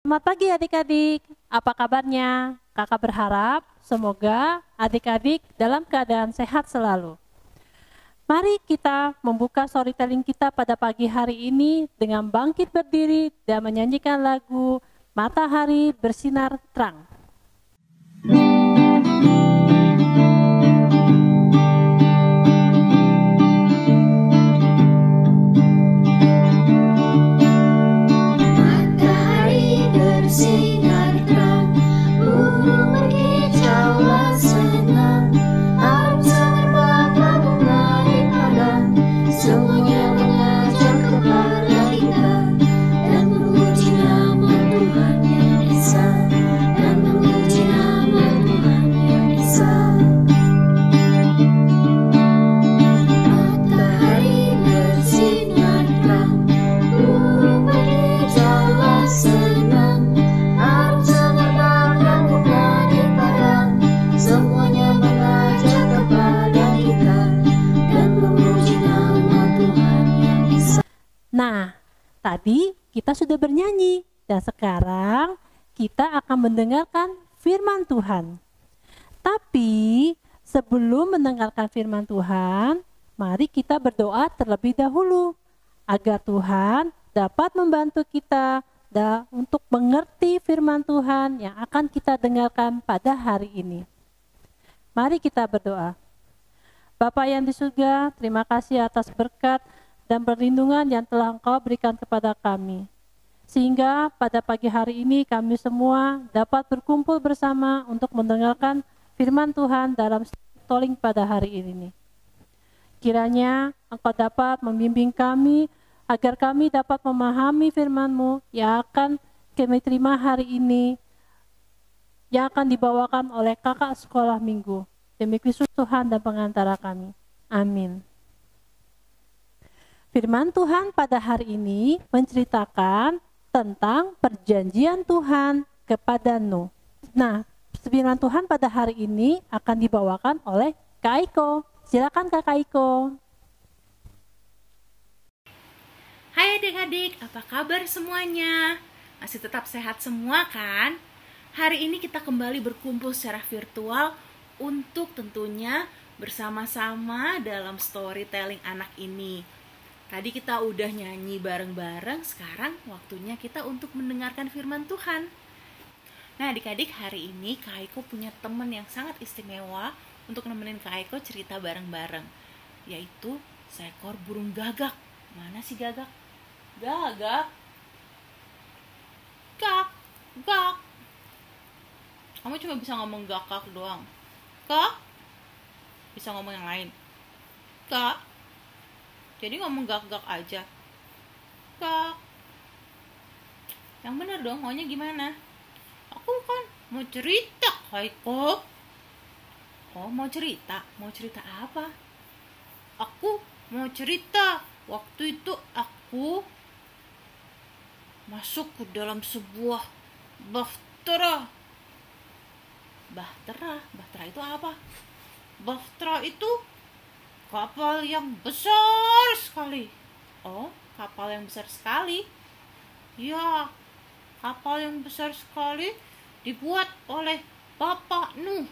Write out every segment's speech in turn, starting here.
Selamat pagi adik-adik, apa kabarnya? Kakak berharap semoga adik-adik dalam keadaan sehat selalu. Mari kita membuka storytelling kita pada pagi hari ini dengan bangkit berdiri dan menyanyikan lagu Matahari Bersinar Terang. Nah, tadi kita sudah bernyanyi dan sekarang kita akan mendengarkan firman Tuhan. Tapi sebelum mendengarkan firman Tuhan, mari kita berdoa terlebih dahulu agar Tuhan dapat membantu kita untuk mengerti firman Tuhan yang akan kita dengarkan pada hari ini. Mari kita berdoa. Bapa yang di surga, terima kasih atas berkat dan perlindungan yang telah Engkau berikan kepada kami. Sehingga pada pagi hari ini kami semua dapat berkumpul bersama untuk mendengarkan firman Tuhan dalam storytelling pada hari ini. Kiranya Engkau dapat membimbing kami agar kami dapat memahami firman-Mu yang akan kami terima hari ini, yang akan dibawakan oleh kakak sekolah minggu. Demi Kristus Tuhan dan pengantara kami. Amin. Firman Tuhan pada hari ini menceritakan tentang perjanjian Tuhan kepada Nuh. Nah, firman Tuhan pada hari ini akan dibawakan oleh Kak Aiko. Silakan Kak Aiko. Hai adik-adik, apa kabar semuanya? Masih tetap sehat semua kan? Hari ini kita kembali berkumpul secara virtual untuk tentunya bersama-sama dalam storytelling anak ini. Tadi kita udah nyanyi bareng-bareng, sekarang waktunya kita untuk mendengarkan firman Tuhan. Nah adik-adik, hari ini Kak Aiko punya teman yang sangat istimewa untuk nemenin Kak Aiko cerita bareng-bareng, yaitu seekor burung gagak. Mana sih gagak? Gagak. Gak, gak. Kamu cuma bisa ngomong gagak doang. Kak? Bisa ngomong yang lain? Kak? Jadi ngomong gak-gak aja. Kak. Yang bener dong, maunya gimana? Aku kan mau cerita, Kaiko. Oh, mau cerita? Mau cerita apa? Aku mau cerita. Waktu itu aku masuk ke dalam sebuah bahtera. Bahtera itu apa? Bahtera itu kapal yang besar sekali. Oh, kapal yang besar sekali? Ya, kapal yang besar sekali dibuat oleh Bapak Nuh.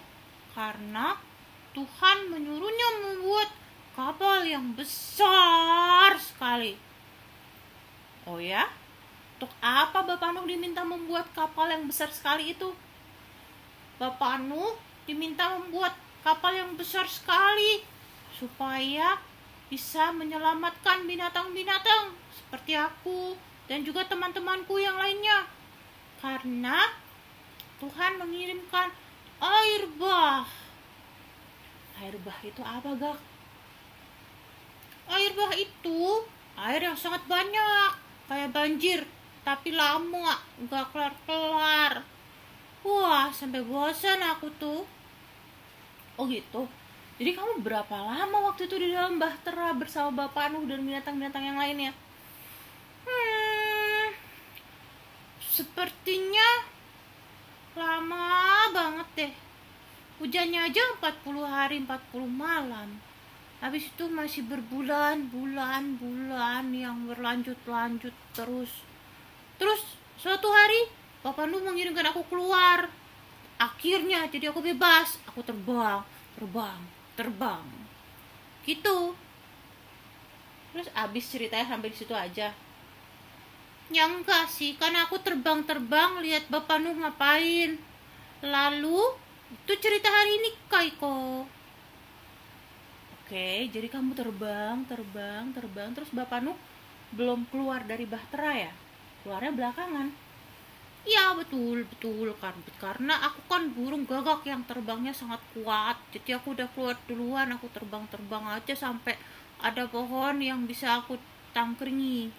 Karena Tuhan menyuruhnya membuat kapal yang besar sekali. Oh ya? Untuk apa Bapak Nuh diminta membuat kapal yang besar sekali itu? Bapak Nuh diminta membuat kapal yang besar sekali supaya bisa menyelamatkan binatang-binatang seperti aku dan juga teman-temanku yang lainnya. Karena Tuhan mengirimkan air bah. Air bah itu apa, Gak? Air bah itu air yang sangat banyak, kayak banjir, tapi lama, gak kelar-kelar. Wah, sampai bosan aku tuh. Oh gitu. Jadi kamu berapa lama waktu itu di dalam bahtera bersama Bapak Nuh dan binatang-binatang yang lainnya? Sepertinya lama banget deh. Hujannya aja 40 hari 40 malam. Habis itu masih berbulan-bulan yang berlanjut-lanjut terus. Terus suatu hari Bapak Nuh mengirimkan aku keluar. Akhirnya jadi aku bebas. Aku terbang. Gitu. Terus abis ceritanya sampai di situ aja. Ya enggak sih, karena aku terbang lihat Bapak Nuh ngapain. Lalu itu cerita hari ini, Kaiko. Oke, jadi kamu terbang, terus Bapak Nuh belum keluar dari bahtera ya? Keluarnya belakangan. Ya betul kan, karena aku kan burung gagak yang terbangnya sangat kuat. Jadi aku udah keluar duluan, aku terbang aja sampai ada pohon yang bisa aku tangkringi.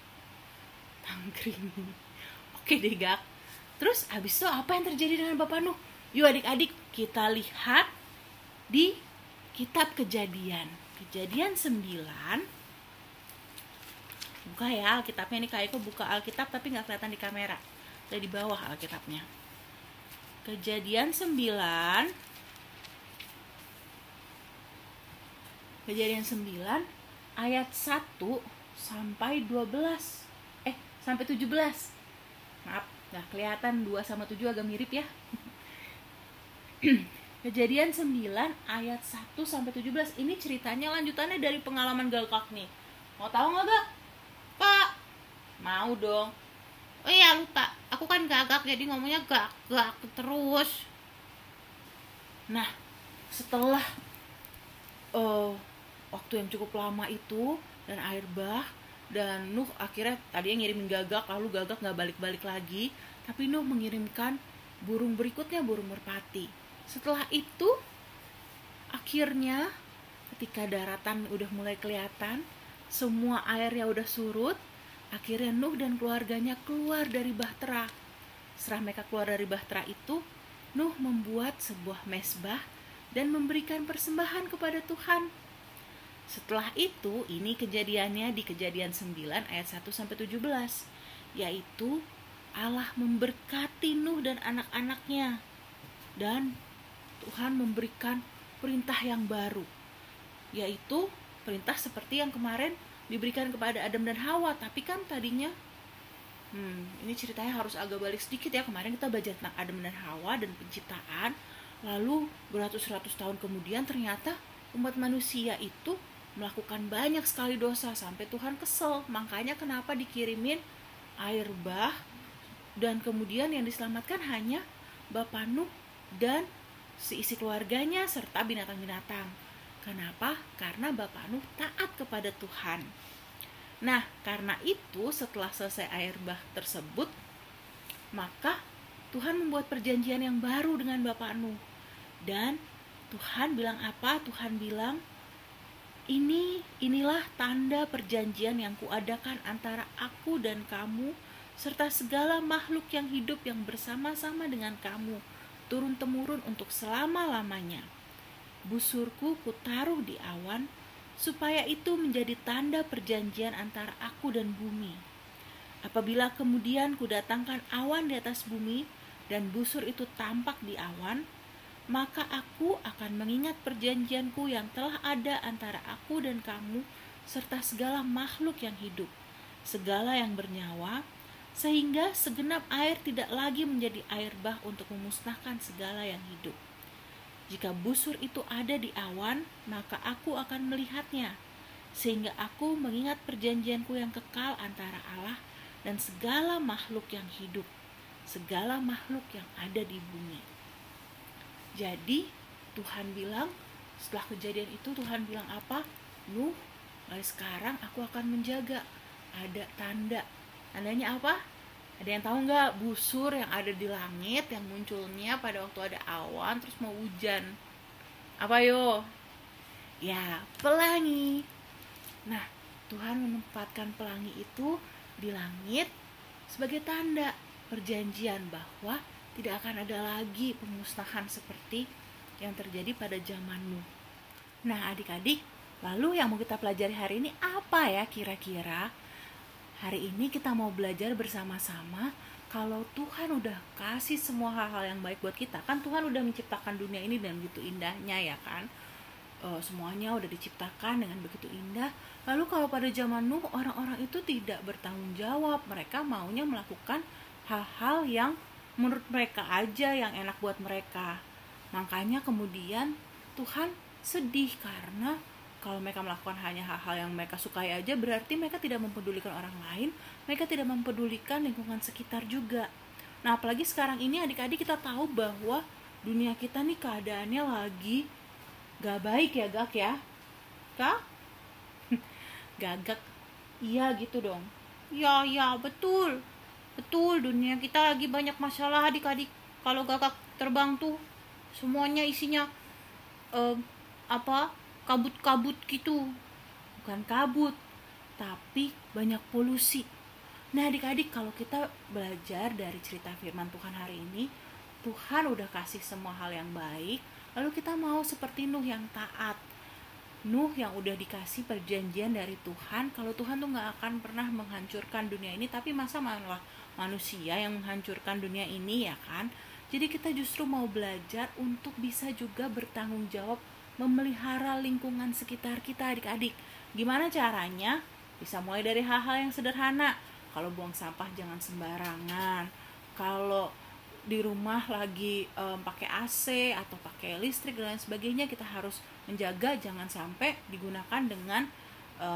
Oke deh Gak. Terus abis itu apa yang terjadi dengan Bapak Nuh? Yuk adik-adik kita lihat di kitab Kejadian 9. Buka ya Alkitabnya, ini Kak Eko buka Alkitab tapi gak kelihatan di kamera. Ada di bawah Alkitabnya. Kejadian 9 ayat 1 sampai 12. Sampai 17. Maaf, gak kelihatan 2 sama 7 agak mirip ya. Kejadian 9 ayat 1 sampai 17. Ini ceritanya lanjutannya dari pengalaman Gagak nih. Mau tahu nggak Gak? Pak, mau dong. Oh iya lupa, aku kan Gagak jadi ngomongnya gagak terus. Nah, setelah waktu yang cukup lama itu dan air bah, dan Nuh akhirnya tadinya ngirimin Gagak, lalu Gagak nggak balik-balik lagi, tapi Nuh mengirimkan burung berikutnya, burung merpati. Setelah itu akhirnya ketika daratan udah mulai kelihatan, semua airnya udah surut, akhirnya Nuh dan keluarganya keluar dari bahtera. Setelah mereka keluar dari bahtera itu, Nuh membuat sebuah mezbah dan memberikan persembahan kepada Tuhan. Setelah itu, ini kejadiannya di Kejadian 9 ayat 1 sampai 17, yaitu Allah memberkati Nuh dan anak-anaknya, dan Tuhan memberikan perintah yang baru, yaitu perintah seperti yang kemarin diberikan kepada Adam dan Hawa. Tapi kan tadinya ini ceritanya harus agak balik sedikit ya. Kemarin kita belajar tentang Adam dan Hawa dan penciptaan, lalu beratus-ratus tahun kemudian ternyata umat manusia itu melakukan banyak sekali dosa sampai Tuhan kesel. Makanya kenapa dikirimin air bah, dan kemudian yang diselamatkan hanya Bapak Nuh dan seisi keluarganya serta binatang-binatang. Kenapa? Karena Bapak Nuh taat kepada Tuhan. Nah, karena itu setelah selesai air bah tersebut, maka Tuhan membuat perjanjian yang baru dengan Bapak Nuh. Dan Tuhan bilang apa? Tuhan bilang, inilah tanda perjanjian yang kuadakan antara aku dan kamu serta segala makhluk yang hidup yang bersama-sama dengan kamu turun-temurun untuk selama-lamanya. Busurku kutaruh di awan supaya itu menjadi tanda perjanjian antara aku dan bumi. Apabila kemudian kudatangkan awan di atas bumi dan busur itu tampak di awan, maka aku akan mengingat perjanjianku yang telah ada antara aku dan kamu serta segala makhluk yang hidup, segala yang bernyawa, sehingga segenap air tidak lagi menjadi air bah untuk memusnahkan segala yang hidup. Jika busur itu ada di awan, maka aku akan melihatnya, sehingga aku mengingat perjanjianku yang kekal antara Allah dan segala makhluk yang hidup, segala makhluk yang ada di bumi. Jadi Tuhan bilang, setelah kejadian itu Tuhan bilang apa? Nuh, mulai sekarang aku akan menjaga. Ada tanda. Tandanya apa? Ada yang tahu nggak? Busur yang ada di langit yang munculnya pada waktu ada awan terus mau hujan. Apa yo? Ya, pelangi. Nah, Tuhan menempatkan pelangi itu di langit sebagai tanda perjanjian bahwa tidak akan ada lagi pemusnahan seperti yang terjadi pada zaman Nuh. Nah adik-adik, lalu yang mau kita pelajari hari ini apa ya kira-kira? Hari ini kita mau belajar bersama-sama kalau Tuhan udah kasih semua hal-hal yang baik buat kita. Kan Tuhan udah menciptakan dunia ini dengan begitu indahnya ya kan. Semuanya udah diciptakan dengan begitu indah. Lalu kalau pada zaman Nuh orang-orang itu tidak bertanggung jawab. Mereka maunya melakukan hal-hal yang menurut mereka aja yang enak buat mereka. Makanya kemudian Tuhan sedih karena kalau mereka melakukan hanya hal-hal yang mereka sukai aja, berarti mereka tidak mempedulikan orang lain, mereka tidak mempedulikan lingkungan sekitar juga. Nah, apalagi sekarang ini adik-adik kita tahu bahwa dunia kita nih keadaannya lagi gak baik ya Gak ya? Kak? Gagak? Iya gitu dong. Ya betul. Betul, dunia kita lagi banyak masalah adik-adik. Kalau Gagak terbang tuh semuanya isinya kabut-kabut gitu. Bukan kabut, tapi banyak polusi. Nah adik-adik, kalau kita belajar dari cerita firman Tuhan hari ini, Tuhan udah kasih semua hal yang baik, lalu kita mau seperti Nuh yang taat. Nuh yang udah dikasih perjanjian dari Tuhan, kalau Tuhan tuh gak akan pernah menghancurkan dunia ini, tapi masa malah manusia yang menghancurkan dunia ini, ya kan? Jadi kita justru mau belajar untuk bisa juga bertanggung jawab memelihara lingkungan sekitar kita adik-adik. Gimana caranya? Bisa mulai dari hal-hal yang sederhana. Kalau buang sampah jangan sembarangan. Kalau di rumah lagi pakai AC atau pakai listrik dan lain sebagainya, kita harus menjaga jangan sampai digunakan dengan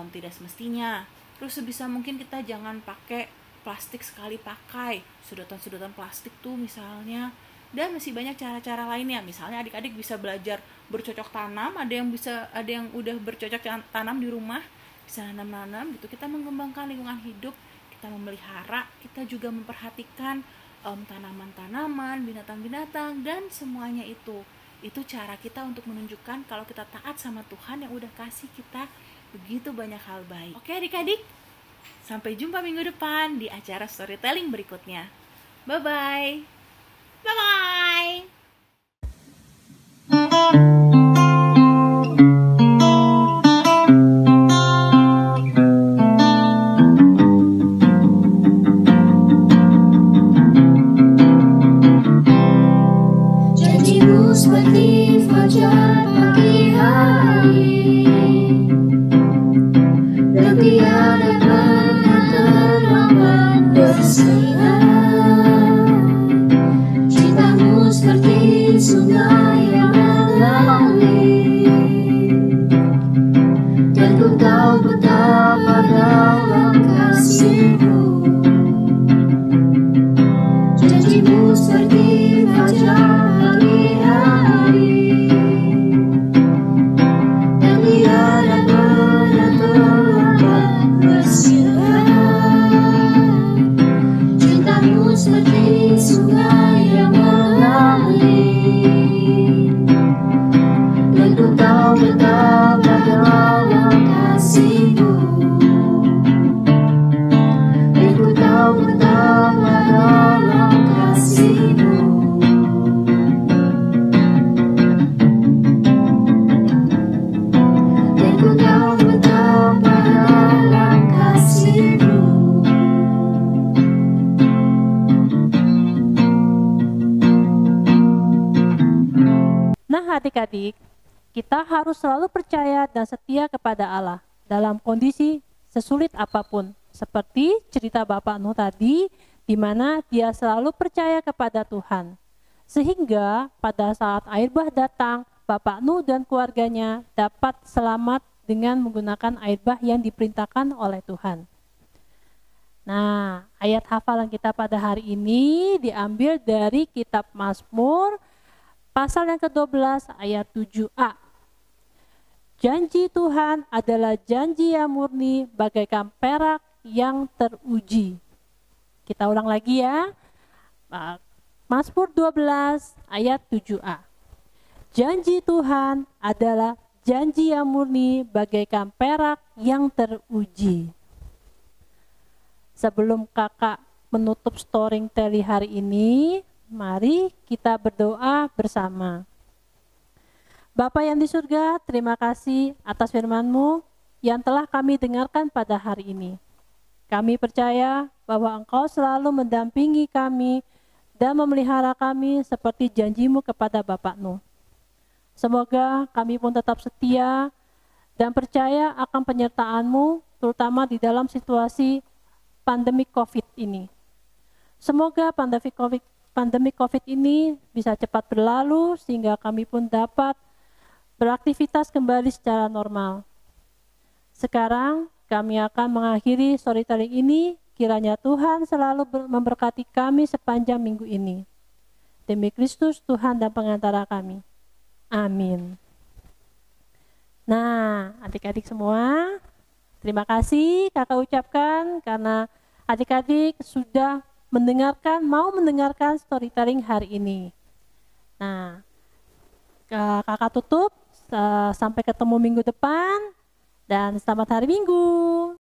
tidak semestinya. Terus sebisa mungkin kita jangan pakai plastik sekali pakai, sedotan-sedotan plastik tuh misalnya. Dan masih banyak cara-cara lainnya. Misalnya adik-adik bisa belajar bercocok tanam, ada yang udah bercocok tanam di rumah, bisa nanam-nanam gitu. Kita mengembangkan lingkungan hidup, kita memelihara, kita juga memperhatikan tanaman-tanaman, binatang-binatang, dan semuanya itu cara kita untuk menunjukkan kalau kita taat sama Tuhan yang udah kasih kita begitu banyak hal baik. Oke adik-adik, sampai jumpa minggu depan di acara storytelling berikutnya. Bye-bye. Bye-bye. Janjimu seperti fajar pagi hari, dan tiada pernah terlambat bersinar. Cintamu seperti sungai yang mengalir, dan ku tahu betapa dalam kasih-Mu. Janjimu seperti fajar pagi hari, dan tiada pernah terlambat bersinar. Cintamu seperti sungai yang mengalir, dan ku tahu betapa dalam kasih-Mu. Dan ku tahu betapa dalam kasih-Mu. Dan ku tahu betapa dalam kasih-Mu. Nah adik-adik, kita harus selalu percaya dan setia kepada Allah dalam kondisi sesulit apapun. Seperti cerita Bapak Nuh tadi, di mana dia selalu percaya kepada Tuhan. Sehingga pada saat air bah datang, Bapak Nuh dan keluarganya dapat selamat dengan menggunakan air bah yang diperintahkan oleh Tuhan. Nah, ayat hafalan kita pada hari ini diambil dari kitab Mazmur pasal yang ke-12 ayat 7a. Janji Tuhan adalah janji yang murni bagaikan perak yang teruji. Kita ulang lagi ya. Mazmur 12 ayat 7a. Janji Tuhan adalah janji yang murni bagaikan perak yang teruji. Sebelum kakak menutup storytelling hari ini, mari kita berdoa bersama. Bapa yang di surga, terima kasih atas firman-Mu yang telah kami dengarkan pada hari ini. Kami percaya bahwa Engkau selalu mendampingi kami dan memelihara kami seperti janji-Mu kepada Bapak Nuh. Semoga kami pun tetap setia dan percaya akan penyertaan-Mu, terutama di dalam situasi pandemi COVID ini. Semoga pandemi pandemi COVID ini bisa cepat berlalu sehingga kami pun dapat beraktivitas kembali secara normal. Sekarang kami akan mengakhiri storytelling ini. Kiranya Tuhan selalu memberkati kami sepanjang minggu ini. Demi Kristus Tuhan dan pengantara kami. Amin. Nah, adik-adik semua, terima kasih kakak ucapkan karena adik-adik sudah mau mendengarkan storytelling hari ini. Nah, kakak tutup, sampai ketemu minggu depan, dan selamat hari Minggu.